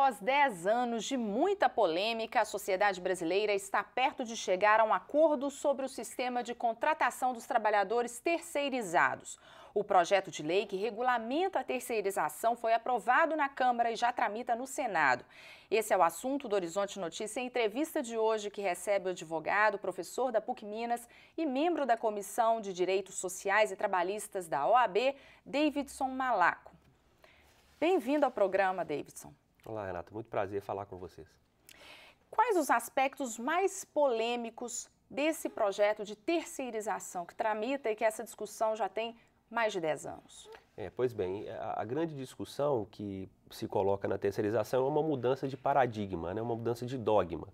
Após 10 anos de muita polêmica, a sociedade brasileira está perto de chegar a um acordo sobre o sistema de contratação dos trabalhadores terceirizados. O projeto de lei que regulamenta a terceirização foi aprovado na Câmara e já tramita no Senado. Esse é o assunto do Horizonte Notícia, em entrevista de hoje, que recebe o advogado, professor da PUC Minas e membro da Comissão de Direitos Sociais e Trabalhistas da OAB, Davidson Malaco. Bem-vindo ao programa, Davidson. Olá, Renata. Muito prazer falar com vocês. Quais os aspectos mais polêmicos desse projeto de terceirização que tramita e que essa discussão já tem mais de 10 anos? Pois bem, a grande discussão que se coloca na terceirização é uma mudança de paradigma, né? Uma mudança de dogma.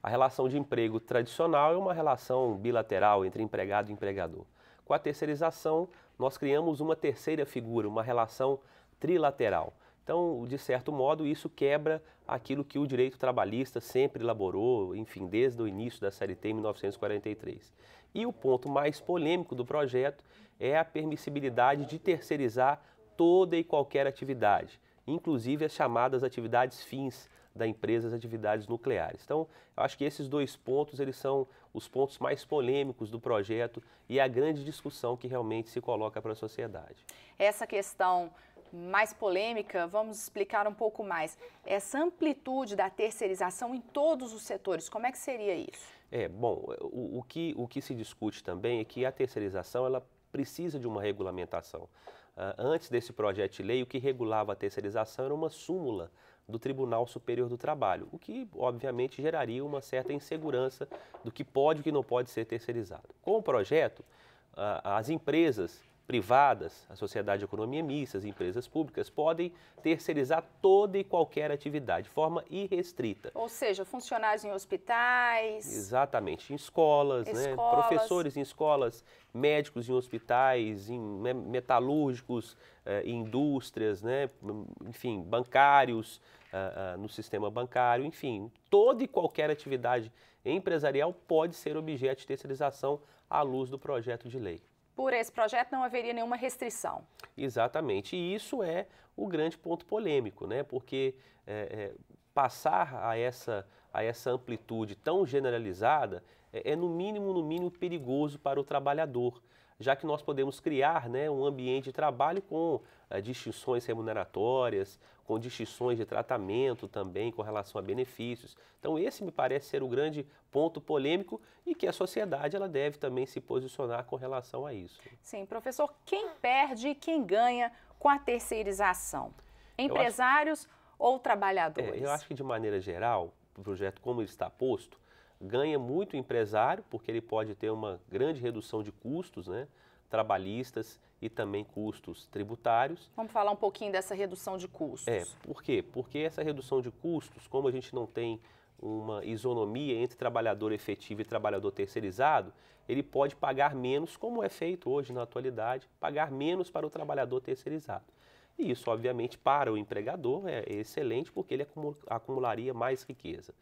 A relação de emprego tradicional é uma relação bilateral entre empregado e empregador. Com a terceirização, nós criamos uma terceira figura, uma relação trilateral. Então, de certo modo, isso quebra aquilo que o direito trabalhista sempre elaborou, enfim, desde o início da CLT em 1943. E o ponto mais polêmico do projeto é a permissibilidade de terceirizar toda e qualquer atividade, inclusive as chamadas atividades fins da empresa, as atividades nucleares. Então, eu acho que esses dois pontos, eles são os pontos mais polêmicos do projeto e a grande discussão que realmente se coloca para a sociedade. Essa questão mais polêmica, vamos explicar um pouco mais. Essa amplitude da terceirização em todos os setores, como é que seria isso? Bom, o que se discute também é que a terceirização ela precisa de uma regulamentação. Antes desse projeto de lei, o que regulava a terceirização era uma súmula do Tribunal Superior do Trabalho, o que, obviamente, geraria uma certa insegurança do que pode e o que não pode ser terceirizado. Com o projeto, as empresas privadas, a sociedade de economia mista, as empresas públicas, podem terceirizar toda e qualquer atividade, de forma irrestrita. Ou seja, funcionários em hospitais... Exatamente, em escolas, né? Professores em escolas, médicos em hospitais, em metalúrgicos, em indústrias, né? Enfim, bancários, no sistema bancário, enfim, toda e qualquer atividade empresarial pode ser objeto de terceirização à luz do projeto de lei. Por esse projeto não haveria nenhuma restrição. Exatamente, e isso é o grande ponto polêmico, né? Porque passar a essa amplitude tão generalizada é no mínimo perigoso para o trabalhador, já que nós podemos criar, né, um ambiente de trabalho com distinções remuneratórias, com distinções de tratamento também com relação a benefícios. Então esse me parece ser o grande ponto polêmico e que a sociedade ela deve também se posicionar com relação a isso. Sim, professor, quem perde e quem ganha com a terceirização? Empresários ou trabalhadores? Eu acho que de maneira geral, o projeto como ele está posto, ganha muito o empresário, porque ele pode ter uma grande redução de custos, né, trabalhistas e também custos tributários. Vamos falar um pouquinho dessa redução de custos. Por quê? Porque essa redução de custos, como a gente não tem uma isonomia entre trabalhador efetivo e trabalhador terceirizado, ele pode pagar menos, como é feito hoje na atualidade, pagar menos para o trabalhador terceirizado. E isso, obviamente, para o empregador é excelente, porque ele acumularia mais riqueza.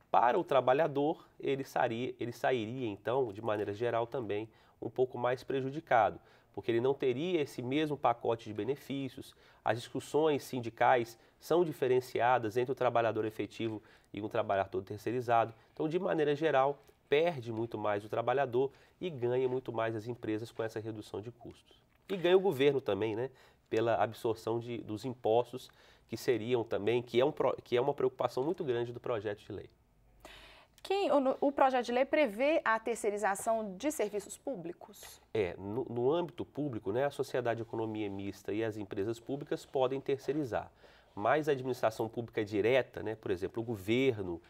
Para o trabalhador, ele sairia, então, de maneira geral também, um pouco mais prejudicado, porque ele não teria esse mesmo pacote de benefícios, as discussões sindicais são diferenciadas entre o trabalhador efetivo e um trabalhador terceirizado. Então, de maneira geral, perde muito mais o trabalhador e ganha muito mais as empresas com essa redução de custos. E ganha o governo também, né, pela absorção dos impostos, que seriam também, que é uma preocupação muito grande do projeto de lei. O projeto de lei prevê a terceirização de serviços públicos? No âmbito público, né, a sociedade de economia mista e as empresas públicas podem terceirizar, mas a administração pública direta, né, por exemplo, o governo,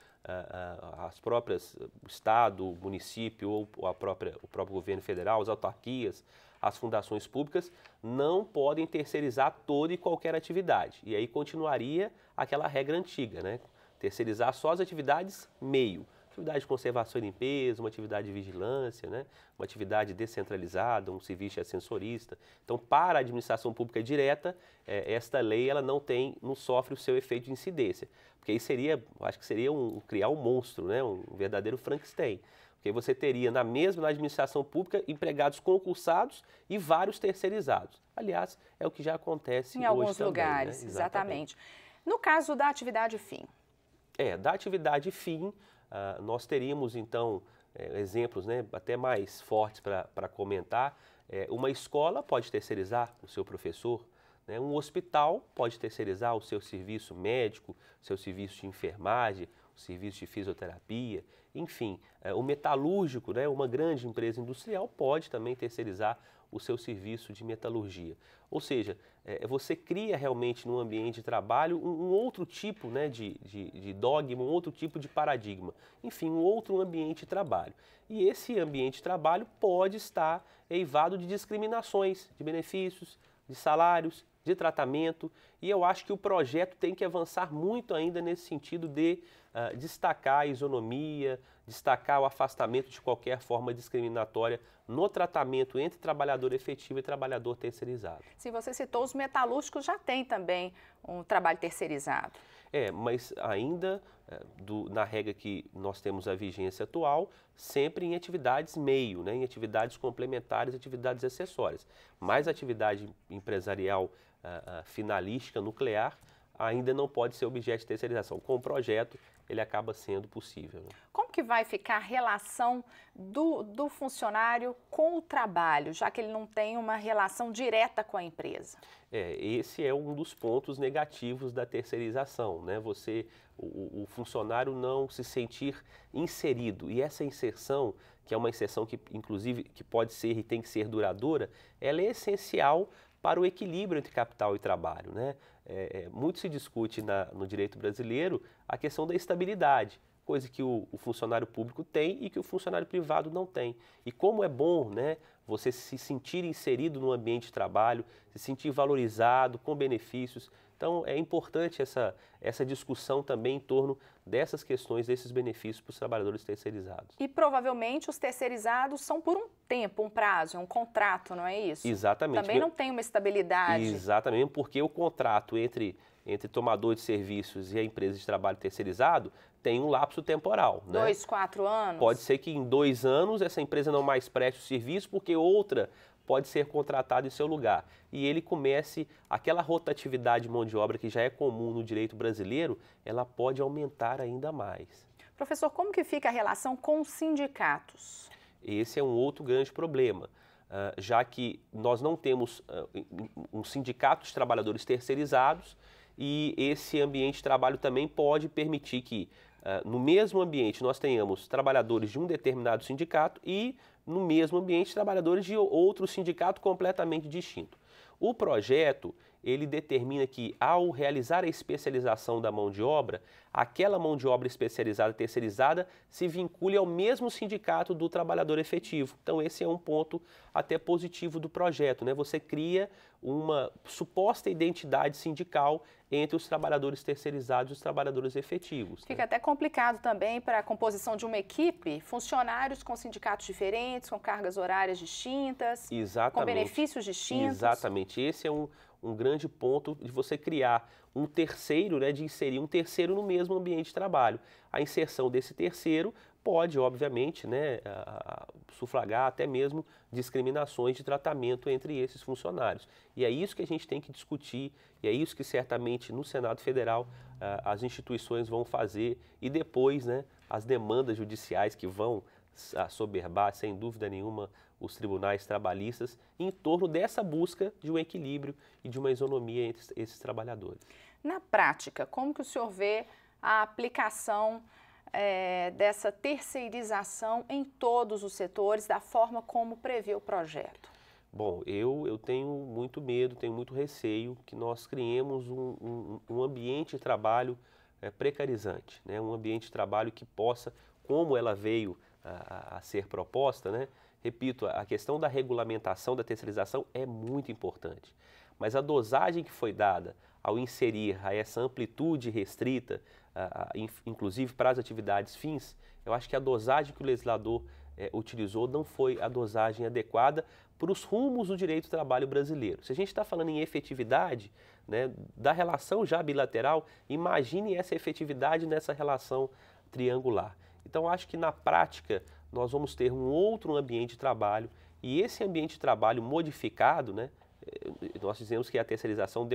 as próprias, o Estado, o município ou o próprio governo federal, as autarquias, as fundações públicas, não podem terceirizar toda e qualquer atividade. E aí continuaria aquela regra antiga, né, terceirizar só as atividades meio. Atividade de conservação e limpeza, uma atividade de vigilância, né? Uma atividade descentralizada, um serviço ascensorista. Então, para a administração pública direta, esta lei ela não sofre o seu efeito de incidência. Porque aí acho que seria criar um monstro, né? Um verdadeiro Frankenstein. Porque você teria na administração pública empregados concursados e vários terceirizados. Aliás, é o que já acontece em hoje alguns também, lugares, né? exatamente. No caso da atividade fim? Da atividade fim, nós teríamos então exemplos, né, até mais fortes para comentar. Uma escola pode terceirizar o seu professor, né? Um hospital pode terceirizar o seu serviço médico, o seu serviço de enfermagem, o serviço de fisioterapia, enfim. O metalúrgico, né, uma grande empresa industrial, pode também terceirizar o seu serviço de metalurgia. Ou seja, você cria realmente no ambiente de trabalho um outro tipo, né, de dogma, um outro tipo de paradigma. Enfim, um outro ambiente de trabalho. E esse ambiente de trabalho pode estar eivado de discriminações, de benefícios, de salários, de tratamento. E eu acho que o projeto tem que avançar muito ainda nesse sentido de destacar a isonomia, destacar o afastamento de qualquer forma discriminatória no tratamento entre trabalhador efetivo e trabalhador terceirizado. Sim, você citou, os metalúrgicos já têm também um trabalho terceirizado. Mas ainda, na regra que nós temos a vigência atual, sempre em atividades meio, né, em atividades complementares, atividades acessórias. Mas a atividade empresarial finalística nuclear ainda não pode ser objeto de terceirização. Com o projeto, ele acaba sendo possível, né? Como que vai ficar a relação do funcionário com o trabalho, já que ele não tem uma relação direta com a empresa? Esse é um dos pontos negativos da terceirização, né? O funcionário não se sentir inserido. E essa inserção, que é uma inserção que, inclusive, que pode ser e tem que ser duradoura, ela é essencial para o equilíbrio entre capital e trabalho, né? Muito se discute no direito brasileiro a questão da estabilidade, coisa que o funcionário público tem e que o funcionário privado não tem. E como é bom, né, você se sentir inserido no ambiente de trabalho, se sentir valorizado, com benefícios. Então, é importante essa discussão também em torno dessas questões, desses benefícios para os trabalhadores terceirizados. E provavelmente os terceirizados são por um tempo, um prazo, um contrato, não é isso? Exatamente. Também não tem uma estabilidade. Exatamente, porque o contrato entre tomador de serviços e a empresa de trabalho terceirizado tem um lapso temporal, né? 2, 4 anos? Pode ser que em 2 anos essa empresa não mais preste o serviço porque outra pode ser contratada em seu lugar. E ele comece, aquela rotatividade de mão de obra que já é comum no direito brasileiro, ela pode aumentar ainda mais. Professor, como que fica a relação com os sindicatos? Esse é um outro grande problema, já que nós não temos um sindicato de trabalhadores terceirizados e esse ambiente de trabalho também pode permitir que no mesmo ambiente nós tenhamos trabalhadores de um determinado sindicato e no mesmo ambiente trabalhadores de outro sindicato completamente distinto. O projeto, ele determina que ao realizar a especialização da mão de obra, aquela mão de obra especializada terceirizada se vincule ao mesmo sindicato do trabalhador efetivo. Então esse é um ponto até positivo do projeto, né? Você cria uma suposta identidade sindical entre os trabalhadores terceirizados e os trabalhadores efetivos. Fica até complicado também para a composição de uma equipe, funcionários com sindicatos diferentes, com cargas horárias distintas, com benefícios distintos. Exatamente, esse é um grande ponto de você criar um terceiro, né, de inserir um terceiro no mesmo ambiente de trabalho. A inserção desse terceiro pode, obviamente, né, sufragar até mesmo discriminações de tratamento entre esses funcionários. E é isso que a gente tem que discutir, e é isso que certamente no Senado Federal as instituições vão fazer e depois, né, as demandas judiciais que vão assoberbar, sem dúvida nenhuma, os tribunais trabalhistas em torno dessa busca de um equilíbrio e de uma isonomia entre esses trabalhadores. Na prática, como que o senhor vê a aplicação dessa terceirização em todos os setores, da forma como prevê o projeto? Bom, eu tenho muito medo, tenho muito receio que nós criemos um ambiente de trabalho precarizante, né? Um ambiente de trabalho que possa, como ela veio a ser proposta, né? Repito, a questão da regulamentação da terceirização é muito importante, mas a dosagem que foi dada ao inserir essa amplitude restrita, inclusive para as atividades fins, eu acho que a dosagem que o legislador utilizou não foi a dosagem adequada para os rumos do direito do trabalho brasileiro. Se a gente está falando em efetividade, né, da relação já bilateral, imagine essa efetividade nessa relação triangular. Então, acho que na prática nós vamos ter um outro ambiente de trabalho e esse ambiente de trabalho modificado, né, nós dizemos que a terceirização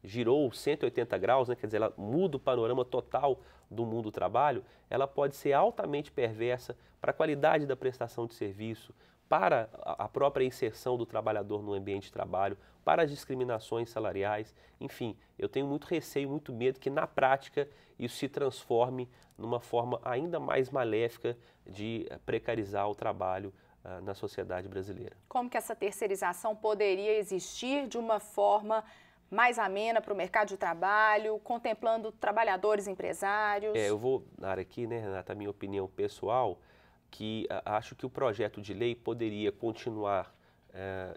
girou 180 graus, né? Quer dizer, ela muda o panorama total do mundo do trabalho, ela pode ser altamente perversa para a qualidade da prestação de serviço, para a própria inserção do trabalhador no ambiente de trabalho, para as discriminações salariais. Enfim, eu tenho muito receio, muito medo que na prática isso se transforme numa forma ainda mais maléfica de precarizar o trabalho na sociedade brasileira. Como que essa terceirização poderia existir de uma forma mais amena para o mercado de trabalho, contemplando trabalhadores e empresários? Eu vou dar aqui, né, Renata, a minha opinião pessoal, que acho que o projeto de lei poderia continuar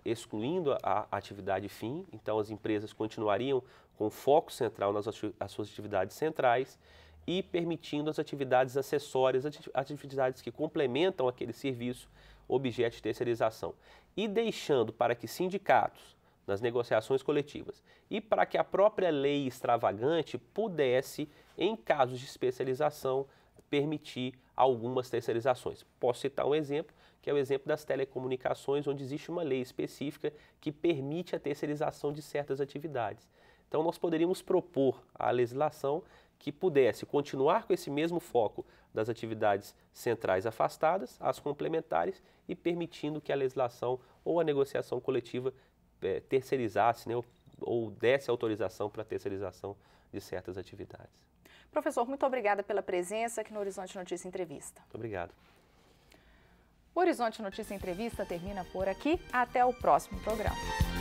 excluindo a atividade fim, então as empresas continuariam com foco central nas suas atividades centrais e permitindo as atividades acessórias, atividades que complementam aquele serviço objeto de terceirização, e deixando para que sindicatos, nas negociações coletivas, e para que a própria lei extravagante pudesse, em casos de especialização, permitir algumas terceirizações. Posso citar um exemplo, que é o exemplo das telecomunicações, onde existe uma lei específica que permite a terceirização de certas atividades. Então, nós poderíamos propor à legislação que pudesse continuar com esse mesmo foco das atividades centrais afastadas, as complementares, e permitindo que a legislação ou a negociação coletiva terceirizasse, né, ou desse autorização para a terceirização de certas atividades. Professor, muito obrigada pela presença aqui no Horizonte Notícia Entrevista. Muito obrigado. O Horizonte Notícia Entrevista termina por aqui. Até o próximo programa.